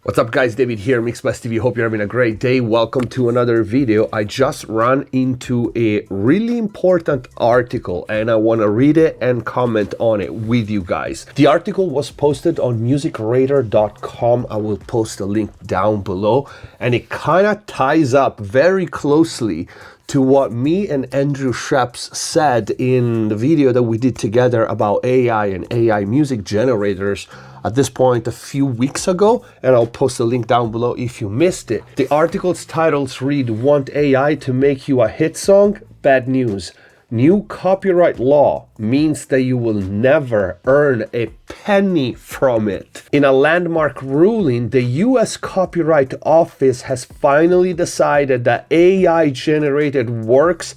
What's up guys, David here, MixBus TV. Hope you're having a great day. Welcome to another video. I just ran into a really important article and I want to read it and comment on it with you guys. The article was posted on musicradar.com. I will post a link down below and it kind of ties up very closely to what me and Andrew Sheps said in the video that we did together about AI and AI music generators at this point a few weeks ago, and I'll post a link down below if you missed it. The article's titles read, "Want AI to make you a hit song? Bad news. New copyright law means that you will never earn a penny from it." In a landmark ruling, the US Copyright Office has finally decided that AI-generated works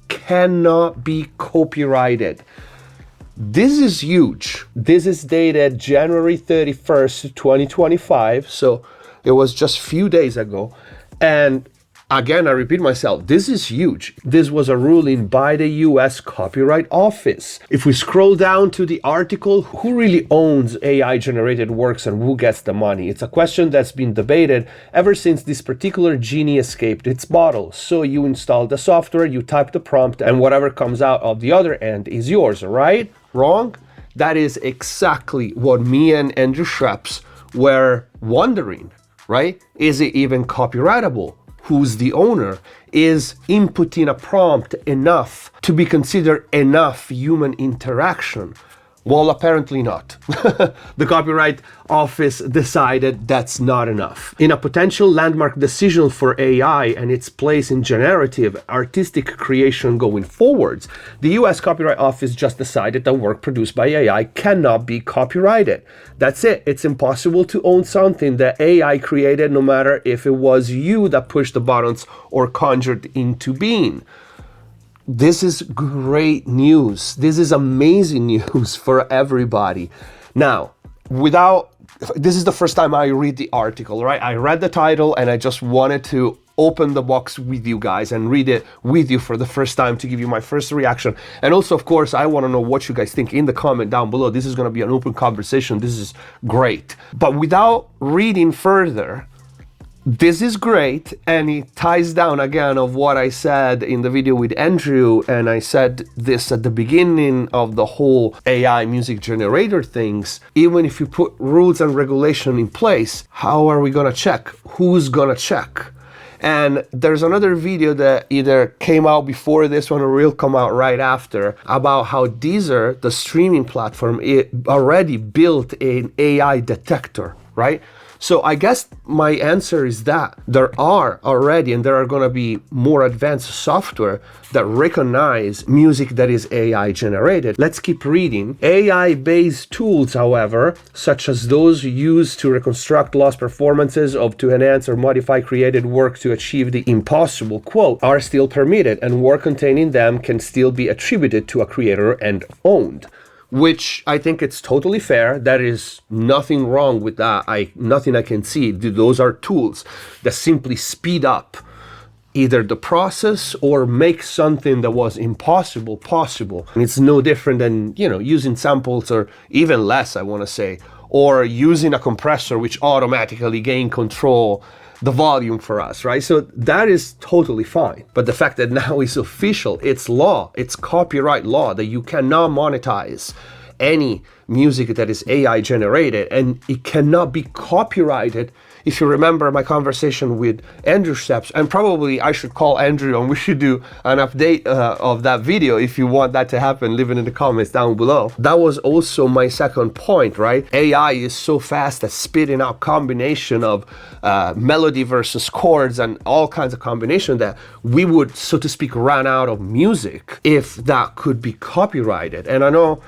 cannot be copyrighted. This is huge. This is dated January 31st, 2025. So it was just a few days ago. And again, I repeat myself, this is huge. This was a ruling by the US Copyright Office. If we scroll down to the article, who really owns AI generated works and who gets the money? It's a question that's been debated ever since this particular genie escaped its bottle. So you install the software, you type the prompt, and whatever comes out of the other end is yours, right? Wrong? That is exactly what me and Andrew Sheps were wondering, right? Is it even copyrightable? Who's the owner? Is inputting a prompt enough to be considered enough human interaction? Well, apparently not. The Copyright Office decided that's not enough. In a potential landmark decision for AI and its place in generative artistic creation going forwards, the US Copyright Office just decided that work produced by AI cannot be copyrighted. That's it. It's impossible to own something that AI created, no matter if it was you that pushed the buttons or conjured into being. This is great news. This is amazing news for everybody. Now, this is the first time I read the article, right? I read the title and I just wanted to open the box with you guys and read it with you for the first time to give you my first reaction. And also, of course, I want to know what you guys think in the comment down below. This is going to be an open conversation. This is great. But without reading further, this is great, and it ties down again of what I said in the video with Andrew, and I said this at the beginning of the whole AI music generator things. Even if you put rules and regulation in place, how are we gonna check? Who's gonna check? And there's another video that either came out before this one or will come out right after about how Deezer, the streaming platform, it already built an AI detector, right? So I guess my answer is that there are already, and there are going to be more advanced software that recognize music that is AI generated. Let's keep reading. AI-based tools, however, such as those used to reconstruct lost performances to enhance or modify created work to achieve the impossible, quote, are still permitted, and work containing them can still be attributed to a creator and owned. Which I think it's totally fair. There is nothing wrong with that. Nothing I can see. Those are tools that simply speed up either the process or make something that was impossible possible. And it's no different than, using samples, or even less, I want to say, or using a compressor which automatically gain control the volume for us, right? So that is totally fine. But the fact that now it's official, it's law, it's copyright law, that you cannot monetize any music that is AI generated, and it cannot be copyrighted. If you remember my conversation with Andrew Sheps, and probably I should call Andrew and we should do an update of that video. If you want that to happen, leave it in the comments down below. That was also my second point, right? AI is so fast at spitting out combination of melody versus chords and all kinds of combination that we would, so to speak, run out of music if that could be copyrighted. And I know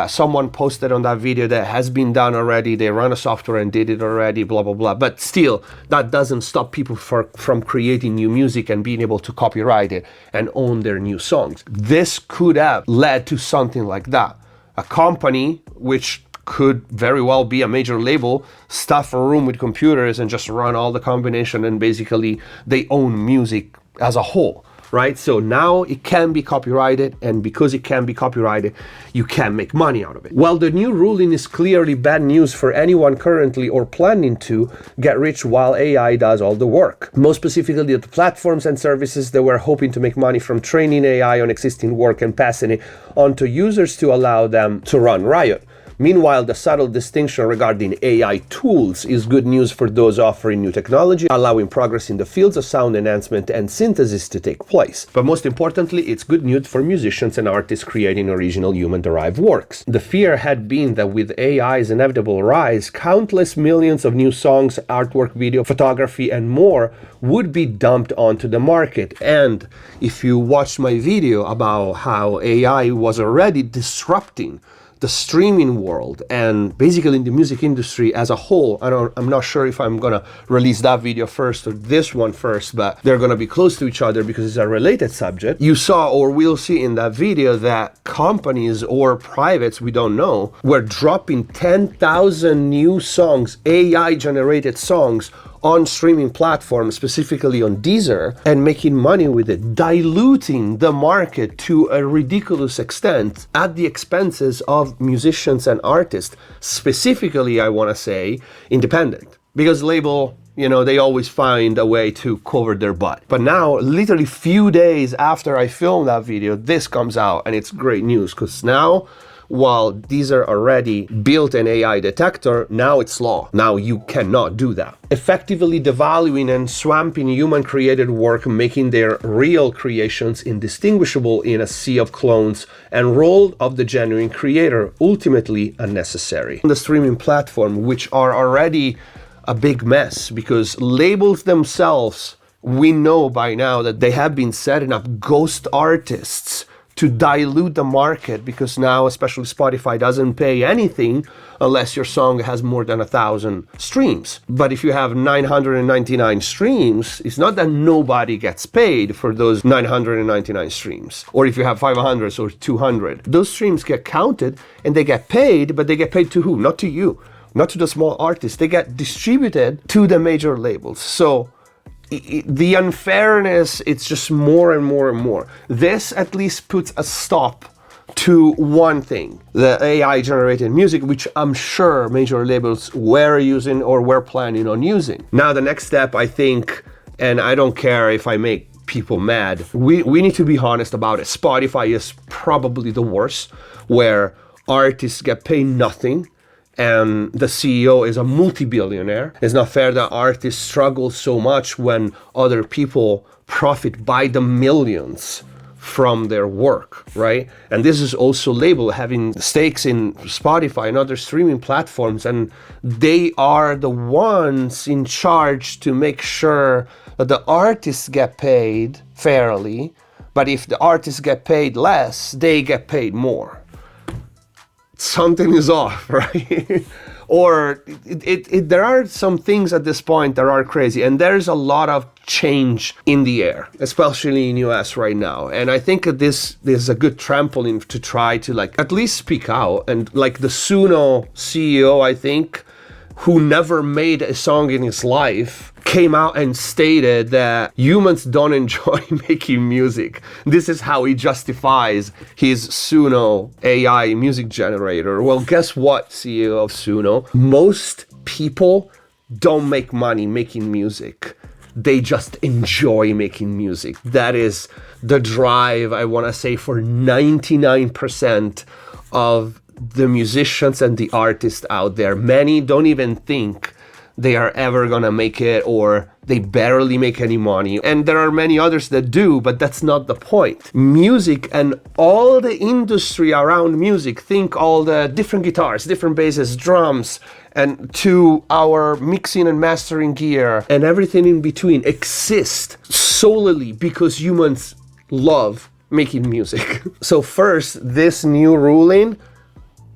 someone posted on that video that has been done already. They run a software and did it already, blah, blah, blah. But still, that doesn't stop people from creating new music and being able to copyright it and own their new songs. This could have led to something like that. A company, which could very well be a major label, stuff a room with computers and just run all the combination, and basically they own music as a whole. right? So now it can be copyrighted, and because it can be copyrighted, you can make money out of it. Well, the new ruling is clearly bad news for anyone currently or planning to get rich while AI does all the work. Most specifically, the platforms and services that were hoping to make money from training AI on existing work and passing it on to users to allow them to run riot. Meanwhile, the subtle distinction regarding AI tools is good news for those offering new technology, allowing progress in the fields of sound enhancement and synthesis to take place. But most importantly, it's good news for musicians and artists creating original human-derived works. The fear had been that with AI's inevitable rise, countless millions of new songs, artwork, video, photography, and more would be dumped onto the market. And if you watched my video about how AI was already disrupting the streaming world and basically in the music industry as a whole, I'm not sure if I'm gonna release that video first or this one first, but they're gonna be close to each other because it's a related subject. You saw or will see in that video that companies or privates, we don't know, were dropping 10,000 new songs, AI generated songs, on streaming platforms, specifically on Deezer, and making money with it, diluting the market to a ridiculous extent at the expenses of musicians and artists, specifically, I want to say, independent. Because label, you know, they always find a way to cover their butt. But now, literally few days after I filmed that video, this comes out, and it's great news, because now, while Deezer already built an AI detector, now it's law. Now you cannot do that. Effectively devaluing and swamping human-created work, making their real creations indistinguishable in a sea of clones, and role of the genuine creator ultimately unnecessary. The streaming platform, which are already a big mess, because labels themselves, we know by now that they have been setting up ghost artists to dilute the market, because now especially Spotify doesn't pay anything unless your song has more than 1,000 streams. But if you have 999 streams, it's not that nobody gets paid for those 999 streams. Or if you have 500 or 200, those streams get counted and they get paid, but they get paid to who? Not to you, not to the small artists. They get distributed to the major labels. So the unfairness, it's just more and more and more. This at least puts a stop to one thing, the AI generated music, which I'm sure major labels were using or were planning on using. Now the next step, I think, and I don't care if I make people mad, we need to be honest about it. Spotify is probably the worst, where artists get paid nothing and the CEO is a multi-billionaire. It's not fair that artists struggle so much when other people profit by the millions from their work, right? And this is also label having stakes in Spotify and other streaming platforms, and they are the ones in charge to make sure that the artists get paid fairly, but if the artists get paid less, they get paid more. Something is off, right? Or there are some things at this point that are crazy, and there's a lot of change in the air, especially in US right now. And I think that this is a good trampoline to try to like at least speak out. And like the Suno CEO, I think, who never made a song in his life, came out and stated that humans don't enjoy making music. This is how he justifies his Suno AI music generator. Well, guess what, CEO of Suno? Most people don't make money making music. They just enjoy making music. That is the drive, I want to say, for 99% of the musicians and the artists out there. Many don't even think they are ever gonna make it, or they barely make any money. And there are many others that do, but that's not the point. Music and all the industry around music, think all the different guitars, different basses, drums, and to our mixing and mastering gear and everything in between exist solely because humans love making music. So first, this new ruling,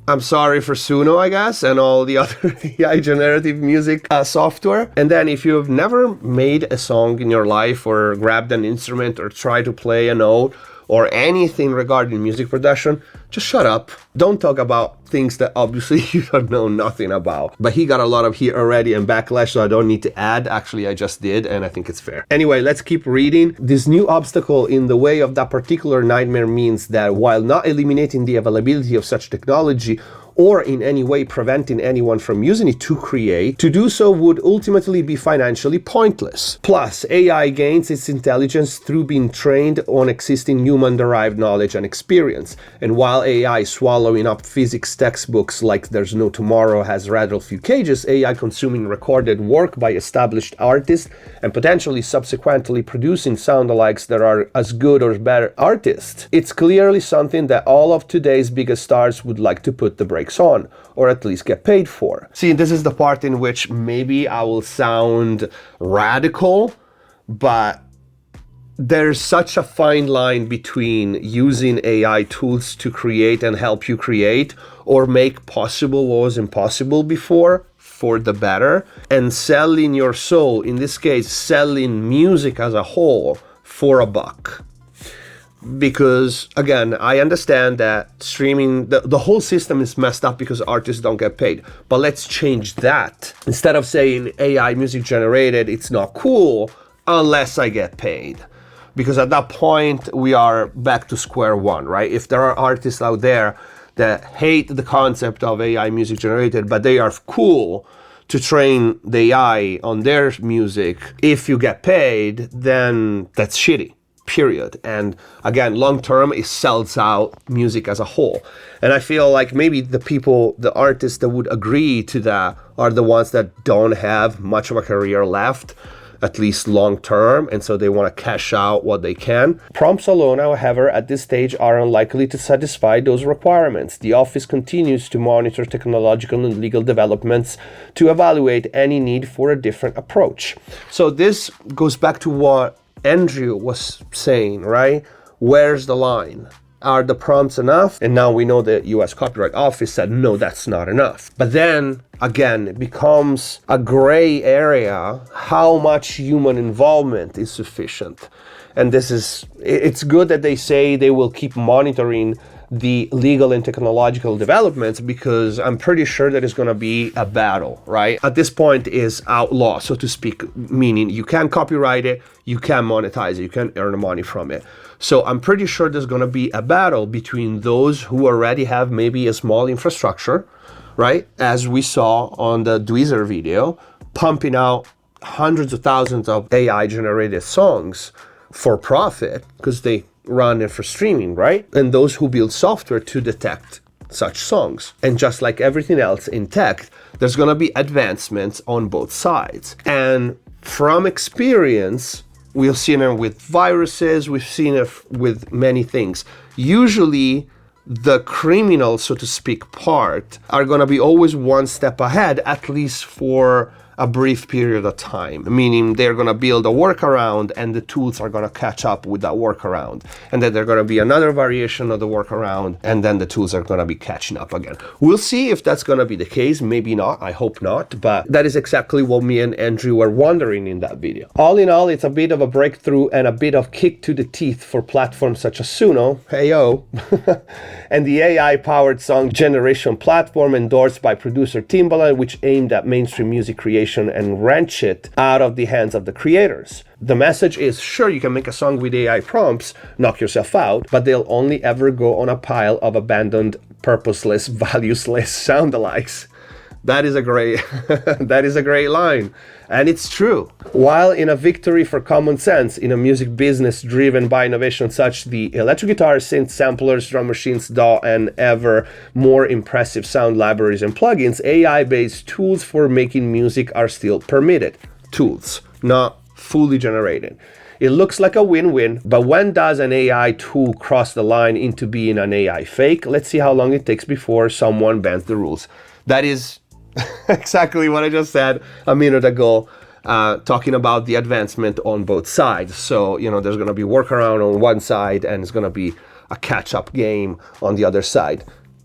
I'm sorry for Suno, I guess, and all the other AI generative music software. And then if you've never made a song in your life or grabbed an instrument or tried to play a note or anything regarding music production, just shut up. Don't talk about things that obviously you don't know nothing about. But he got a lot of heat already and backlash, so I don't need to add. Actually, I just did, and I think it's fair. Anyway, let's keep reading. This new obstacle in the way of that particular nightmare means that while not eliminating the availability of such technology, or in any way preventing anyone from using it to create, to do so would ultimately be financially pointless. Plus, AI gains its intelligence through being trained on existing human-derived knowledge and experience. And while AI swallowing up physics textbooks like there's no tomorrow has rather few cages, AI consuming recorded work by established artists and potentially subsequently producing sound-alikes that are as good or better artists. It's clearly something that all of today's biggest stars would like to put the brakes on, or at least get paid for. See, this is the part in which maybe I will sound radical, but there's such a fine line between using AI tools to create and help you create, or make possible what was impossible before for the better, and selling your soul, in this case, selling music as a whole for $1. Because again, I understand that streaming, the whole system is messed up because artists don't get paid. But let's change that. Instead of saying AI music generated, it's not cool unless I get paid. Because at that point, we are back to square one, right? If there are artists out there that hate the concept of AI music generated, but they are cool to train the AI on their music, if you get paid, then that's shitty. Period. And again, long term, it sells out music as a whole. And I feel like maybe the artists that would agree to that are the ones that don't have much of a career left, at least long term, and so they want to cash out what they can. Prompts alone, however, at this stage are unlikely to satisfy those requirements. The office continues to monitor technological and legal developments to evaluate any need for a different approach. So this goes back to what Andrew was saying, right? Where's the line? Are the prompts enough? And now we know the US Copyright Office said, no, that's not enough. But then, again, it becomes a gray area how much human involvement is sufficient. And it's good that they say they will keep monitoring the legal and technological developments, because I'm pretty sure that it's going to be a battle, right? At this point is outlaw, so to speak, meaning you can copyright it, you can monetize it, you can earn money from it. So I'm pretty sure there's going to be a battle between those who already have maybe a small infrastructure, right? As we saw on the Dweezer video, pumping out hundreds of thousands of AI generated songs for profit because they run it for streaming, right? And those who build software to detect such songs. And just like everything else in tech, there's going to be advancements on both sides. And from experience, we've seen it with viruses, we've seen it with many things. Usually, the criminal, so to speak, part are going to be always one step ahead, at least for a brief period of time, meaning they're going to build a workaround and the tools are going to catch up with that workaround. And then they're going to be another variation of the workaround, and then the tools are going to be catching up again. We'll see if that's going to be the case. Maybe not. I hope not. But that is exactly what me and Andrew were wondering in that video. All in all, it's a bit of a breakthrough and a bit of kick to the teeth for platforms such as Suno, heyo, and the AI-powered song generation platform endorsed by producer Timbaland, which aimed at mainstream music creation and wrench it out of the hands of the creators. The message is, sure, you can make a song with AI prompts, knock yourself out, but they'll only ever go on a pile of abandoned, purposeless, valueless sound-alikes. That is a great line. And it's true. While in a victory for common sense in a music business driven by innovation such the electric guitar, synth samplers, drum machines, DAW, and ever more impressive sound libraries and plugins, AI-based tools for making music are still permitted. Tools, not fully generated. It looks like a win-win, but when does an AI tool cross the line into being an AI fake? Let's see how long it takes before someone bends the rules. That is exactly what I just said a minute ago, talking about the advancement on both sides. So, there's going to be workaround on one side and it's going to be a catch-up game on the other side.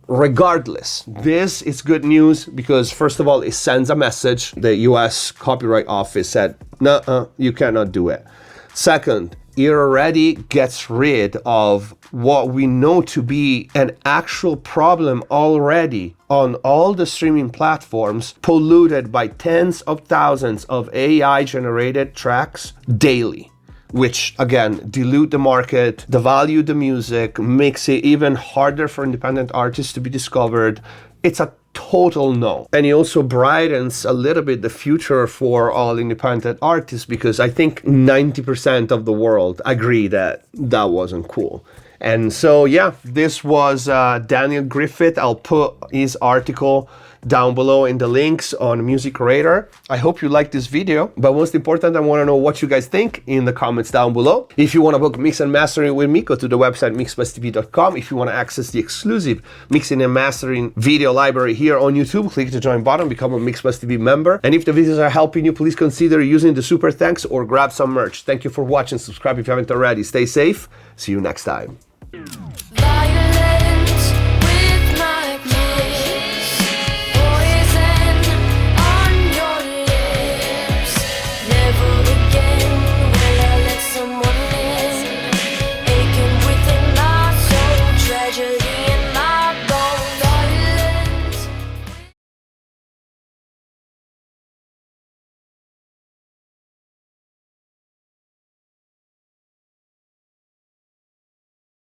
Regardless, this is good news because, first of all, it sends a message. The US Copyright Office said, no, you cannot do it. Second, it already gets rid of what we know to be an actual problem already on all the streaming platforms, polluted by tens of thousands of AI-generated tracks daily, which again dilute the market, devalue the music, makes it even harder for independent artists to be discovered. It's a total no. And it also brightens a little bit the future for all independent artists, because I think 90% of the world agree that that wasn't cool. And so, yeah, this was Daniel Griffith. I'll put his article down below in the links on Music Radar. I hope you liked this video, but most important, I want to know what you guys think in the comments down below. If you want to book mix and mastering with me, go to the website mixbustv.com. If you want to access the exclusive mixing and mastering video library here on YouTube, click the join button, become a MixBustV member. And if the videos are helping you, please consider using the super thanks or grab some merch. Thank you for watching. Subscribe if you haven't already. Stay safe. See you next time.